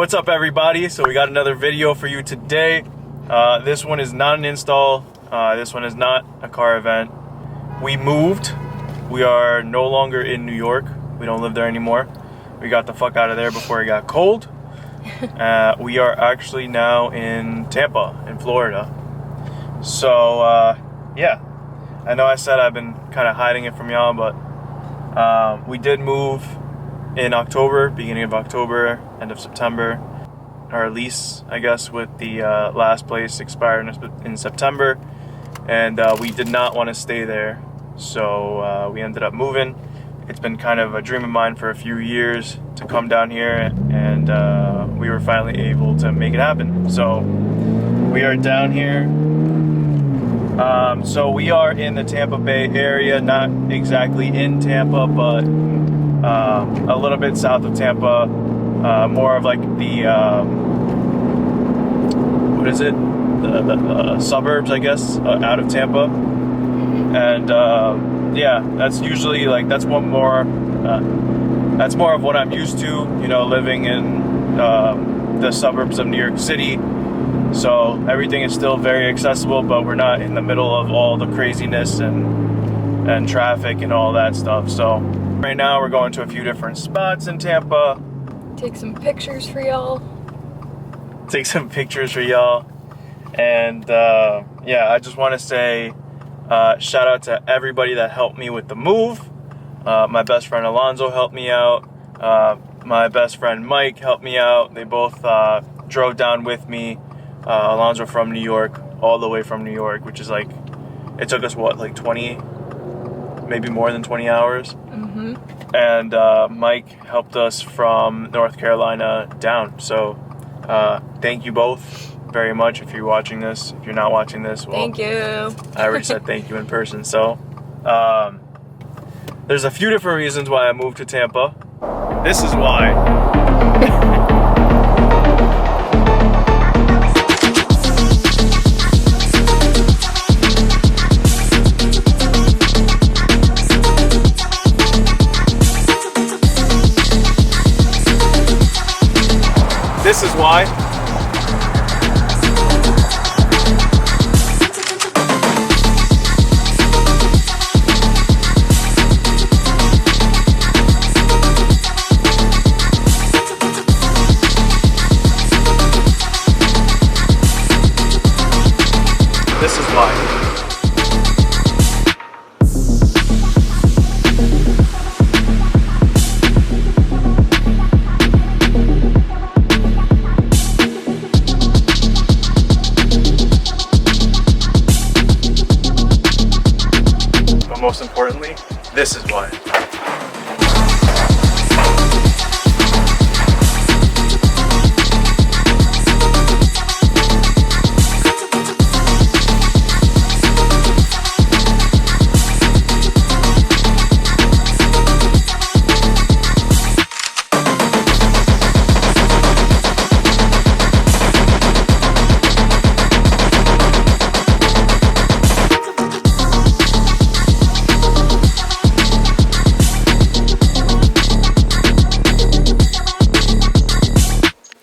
What's up, everybody? So we got another video for you today. This one is not an install. This one is not a car event. We moved. We are no longer in New York. We don't live there anymore. We got the fuck out of there before it got cold. We are actually now in Tampa, in Florida. So yeah, I know I said I've been kind of hiding it from y'all, but we did move in October, beginning of October, end of September. Our lease, I guess, with the last place expired in September, and we did not want to stay there, so we ended up moving. It's been kind of a dream of mine for a few years to come down here, and we were finally able to make it happen. So we are down here. So we are in the Tampa Bay area, not exactly in Tampa, but a little bit south of Tampa, more of like the what is it? The suburbs, I guess, out of Tampa. And yeah, that's usually like that's more of what I'm used to, you know, living in the suburbs of New York City. So everything is still very accessible, but we're not in the middle of all the craziness and traffic and all that stuff. So right now we're going to a few different spots in Tampa. Take some pictures for y'all. And yeah, I just want to say shout out to everybody that helped me with the move. My best friend Alonzo helped me out. My best friend Mike helped me out. They both drove down with me. Alonzo from New York, all the way from New York, which is like, it took us what, like 20, maybe more than 20 hours. Mm-hmm. And Mike helped us from North Carolina down. So thank you both very much. If you're watching this, if you're not watching this, well, thank you. I already said thank you in person. So there's a few different reasons why I moved to Tampa. This is why. This is why. This is why. Most importantly, this is why.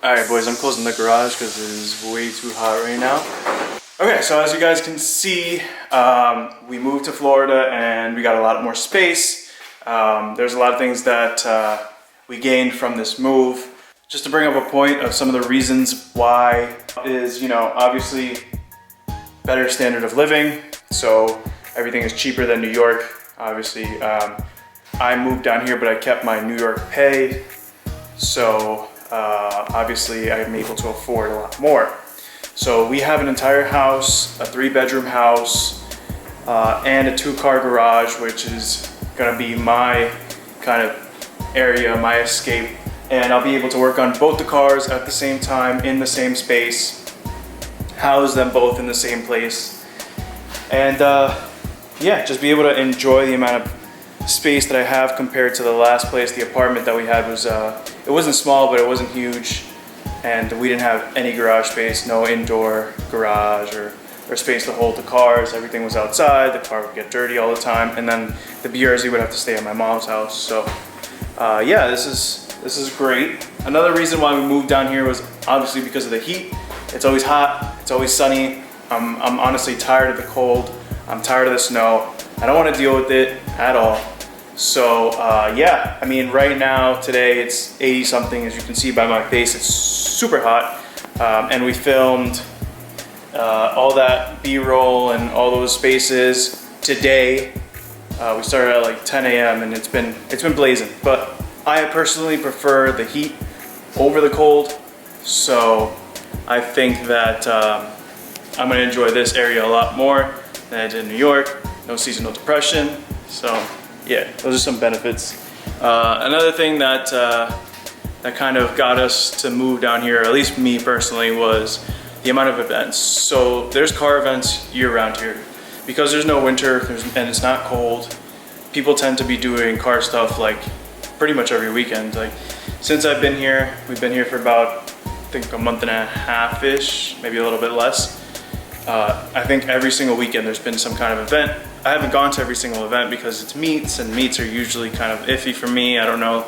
Alright boys, I'm closing the garage because it is way too hot right now. Okay, so as you guys can see, we moved to Florida and we got a lot more space. There's a lot of things that we gained from this move. Just to bring up a point of some of the reasons why is, you know, obviously better standard of living. So everything is cheaper than New York. Obviously, I moved down here, but I kept my New York pay. So obviously I'm able to afford a lot more. So we have an entire house, a 3-bedroom house, and a 2-car garage, which is gonna be my kind of area, my escape. And I'll be able to work on both the cars at the same time, in the same space, house them both in the same place. And yeah, just be able to enjoy the amount of space that I have compared to the last place. The apartment that we had was, it wasn't small, but it wasn't huge. And we didn't have any garage space, no indoor garage or space to hold the cars. Everything was outside. The car would get dirty all the time. And then the BRZ would have to stay at my mom's house. So yeah, this This is great. Another reason why we moved down here was obviously because of the heat. It's always hot, it's always sunny. I'm honestly tired of the cold. I'm tired of the snow. I don't want to deal with it at all. So yeah, I mean, right now, today, it's 80 something. As you can see by my face, it's super hot. And we filmed all that B-roll and all those spaces today. We started at like 10 a.m. and it's been blazing. But I personally prefer the heat over the cold. So I think that I'm gonna enjoy this area a lot more than I did in New York. No seasonal depression. So yeah, those are some benefits. Another thing that that kind of got us to move down here, or at least me personally, was the amount of events. So there's car events year round here. Because there's no winter and it's not cold, people tend to be doing car stuff like pretty much every weekend. Like since I've been here, we've been here for about, I think, a month and a half-ish, maybe a little bit less. I think every single weekend there's been some kind of event. I haven't gone to every single event because it's meets, and meets are usually kind of iffy for me. I don't know,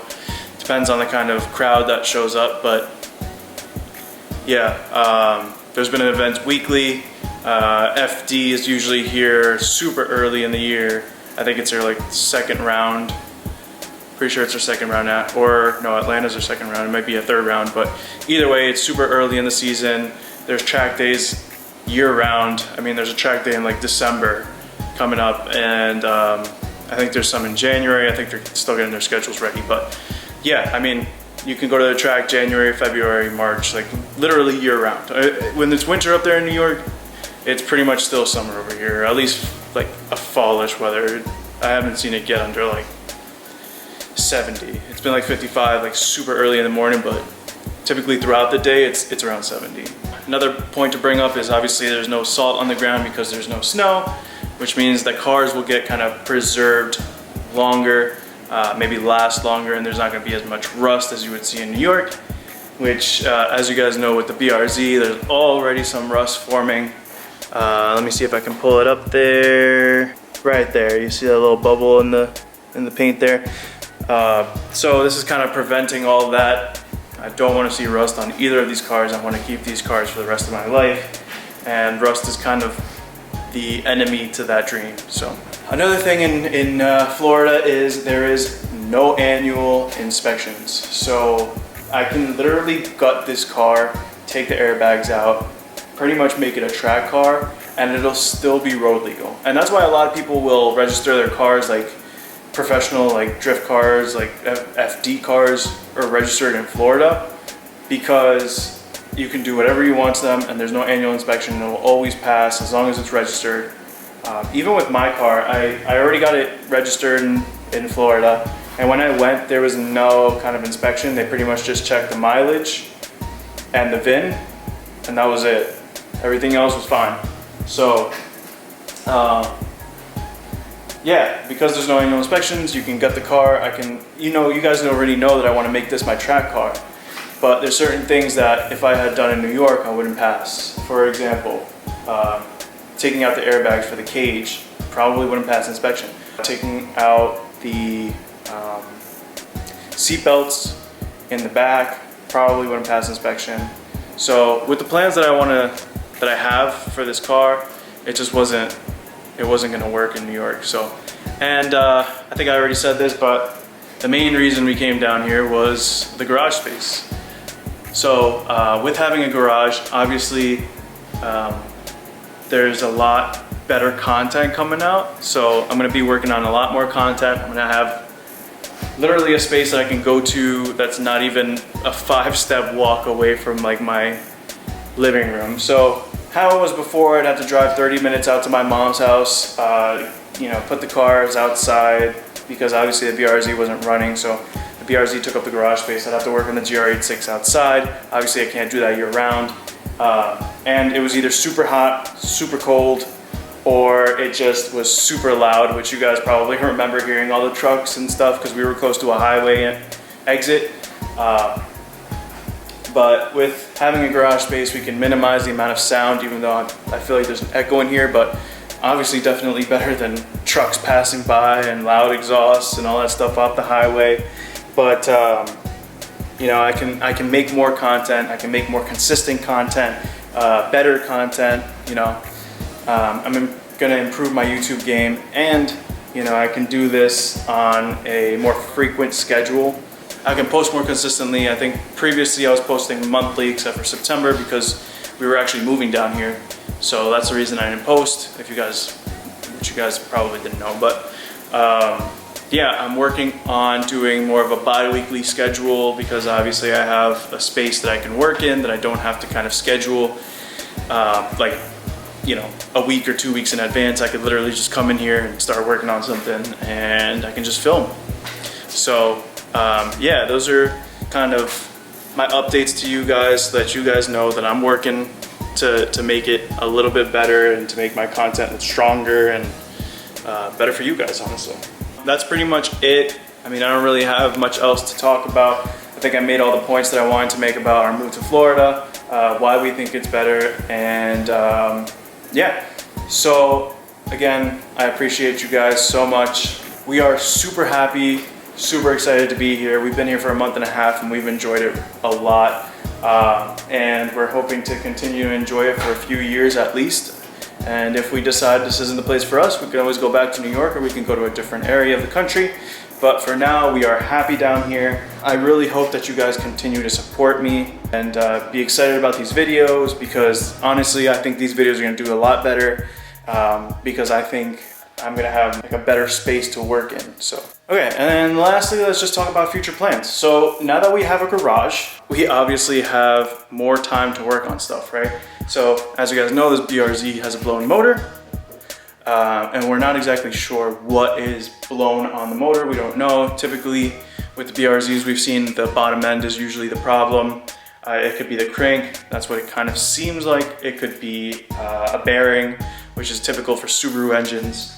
depends on the kind of crowd that shows up, but yeah, there's been events weekly. FD is usually here super early in the year. I think it's their like second round. Pretty sure it's their second round now, or no, Atlanta's their second round. It might be a third round, but either way, it's super early in the season. There's track days year round. I mean, there's a track day in like December coming up, and I think there's some in January. I think they're still getting their schedules ready, but yeah, I mean, you can go to the track January, February, March, like literally year round. When it's winter up there in New York, it's pretty much still summer over here, at least like a fallish weather. I haven't seen it get under like 70. It's been like 55, like super early in the morning, but typically throughout the day, it's around 70. Another point to bring up is obviously there's no salt on the ground because there's no snow, which means that cars will get kind of preserved longer, maybe last longer, and there's not gonna be as much rust as you would see in New York, which as you guys know with the BRZ, there's already some rust forming. Let me see if I can pull it up there. Right there, you see that little bubble in the paint there. So this is kind of preventing all of that. I don't want to see rust on either of these cars. I want to keep these cars for the rest of my life, and rust is kind of the enemy to that dream. So another thing in Florida is there is no annual inspections. So I can literally gut this car, take the airbags out, pretty much make it a track car, and it'll still be road legal. And that's why a lot of people will register their cars like professional, like drift cars, like FD cars are registered in Florida, because you can do whatever you want to them and there's no annual inspection. It will always pass as long as it's registered. Even with my car, I already got it registered in Florida, and when I went, there was no kind of inspection. They pretty much just checked the mileage and the VIN, and that was it. Everything else was fine. So yeah, because there's no annual inspections, you can gut the car. I can, you guys already know that I want to make this my track car, but there's certain things that if I had done in New York, I wouldn't pass. For example, taking out the airbags for the cage probably wouldn't pass inspection. Taking out the seat belts in the back probably wouldn't pass inspection. So with the plans that I have for this car, it just wasn't gonna work in New York. So, and I think I already said this, but the main reason we came down here was the garage space. So with having a garage, obviously there's a lot better content coming out. So I'm gonna be working on a lot more content. I'm gonna have literally a space that I can go to that's not even a 5-step walk away from like my living room. So how it was before, I'd have to drive 30 minutes out to my mom's house, put the cars outside, because obviously the BRZ wasn't running, so the BRZ took up the garage space. I'd have to work on the GR86 outside. Obviously I can't do that year round. And it was either super hot, super cold, or it just was super loud, which you guys probably remember hearing all the trucks and stuff because we were close to a highway exit. But with having a garage space, we can minimize the amount of sound, even though I feel like there's an echo in here, but obviously definitely better than trucks passing by and loud exhausts and all that stuff off the highway. But you know, I can make more content, I can make more consistent content, better content, you know. I'm gonna improve my YouTube game, and you know, I can do this on a more frequent schedule. I can post more consistently. I think previously I was posting monthly except for September because we were actually moving down here. So that's the reason I didn't post, which you guys probably didn't know. But yeah, I'm working on doing more of a bi-weekly schedule because obviously I have a space that I can work in that I don't have to kind of schedule like, you know, a week or 2 weeks in advance. I could literally just come in here and start working on something and I can just film. So yeah, those are kind of my updates to you guys so that you guys know that I'm working to make it a little bit better and to make my content stronger and better for you guys, honestly. That's pretty much it. I mean, I don't really have much else to talk about. I think I made all the points that I wanted to make about our move to Florida, why we think it's better, and yeah. So again, I appreciate you guys so much. We are super happy, super excited to be here. We've been here for a month and a half and we've enjoyed it a lot. And we're hoping to continue to enjoy it for a few years at least. And if we decide this isn't the place for us, we can always go back to New York or we can go to a different area of the country. But for now, we are happy down here. I really hope that you guys continue to support me and be excited about these videos, because honestly, I think these videos are gonna do a lot better because I think I'm gonna have like a better space to work in. So, okay, and then lastly, let's just talk about future plans. So now that we have a garage, we obviously have more time to work on stuff, right? So as you guys know, this BRZ has a blown motor. And we're not exactly sure what is blown on the motor. We don't know. Typically with the BRZs, we've seen the bottom end is usually the problem. It could be the crank. That's what it kind of seems like. It could be a bearing, which is typical for Subaru engines.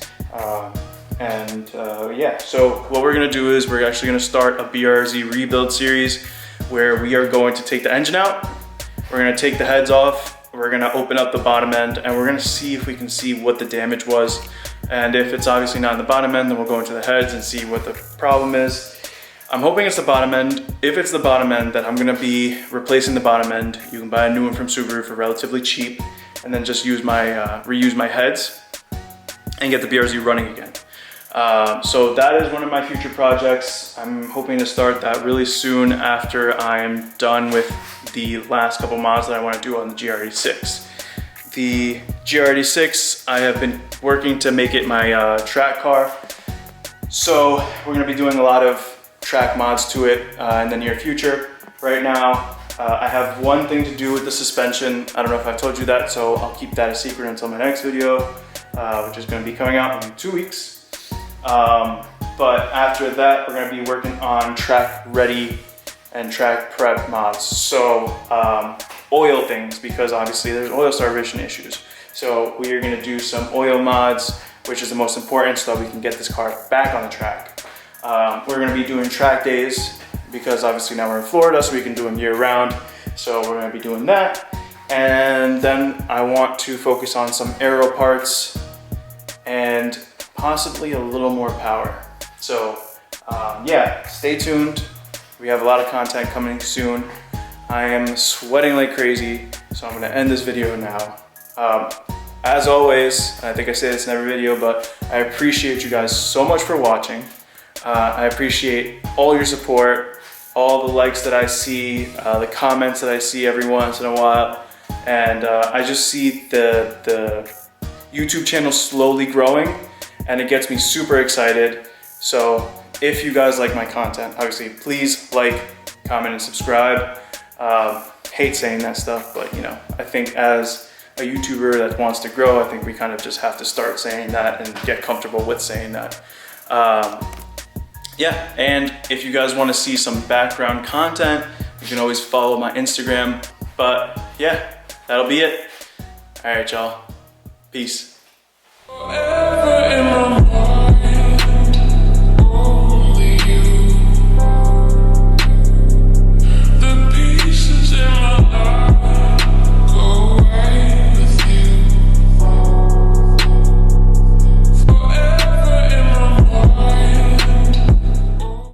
Yeah, so what we're gonna do is we're actually gonna start a BRZ rebuild series where we are going to take the engine out. We're gonna take the heads off. We're gonna open up the bottom end and we're gonna see if we can see what the damage was. And if it's obviously not in the bottom end, then we'll go into the heads and see what the problem is. I'm hoping it's the bottom end. If it's the bottom end, then I'm gonna be replacing the bottom end. You can buy a new one from Subaru for relatively cheap and then just use my, reuse my heads and get the BRZ running again. So that is one of my future projects. I'm hoping to start that really soon after I am done with the last couple mods that I want to do on the GRD6. The GRD6, I have been working to make it my track car. So we're going to be doing a lot of track mods to it in the near future. Right now, I have one thing to do with the suspension. I don't know if I've told you that, so I'll keep that a secret until my next video, which is going to be coming out in 2 weeks. But after that, we're going to be working on track ready and track prep mods. So oil things, because obviously there's oil starvation issues. So we are going to do some oil mods, which is the most important, so that we can get this car back on the track. We're going to be doing track days because obviously now we're in Florida, so we can do them year round. So we're going to be doing that. And then I want to focus on some aero parts and possibly a little more power. So yeah, stay tuned. We have a lot of content coming soon. I am sweating like crazy, so I'm gonna end this video now. As always, and I think I say this in every video, but I appreciate you guys so much for watching. I appreciate all your support, all the likes that I see, the comments that I see every once in a while. And I just see the YouTube channel slowly growing, and it gets me super excited. So if you guys like my content, obviously please like, comment, and subscribe. Hate saying that stuff, but you know, I think as a YouTuber that wants to grow, I think we kind of just have to start saying that and get comfortable with saying that. Yeah, and if you guys want to see some background content, you can always follow my Instagram. But yeah, that'll be it. All right, y'all. Peace.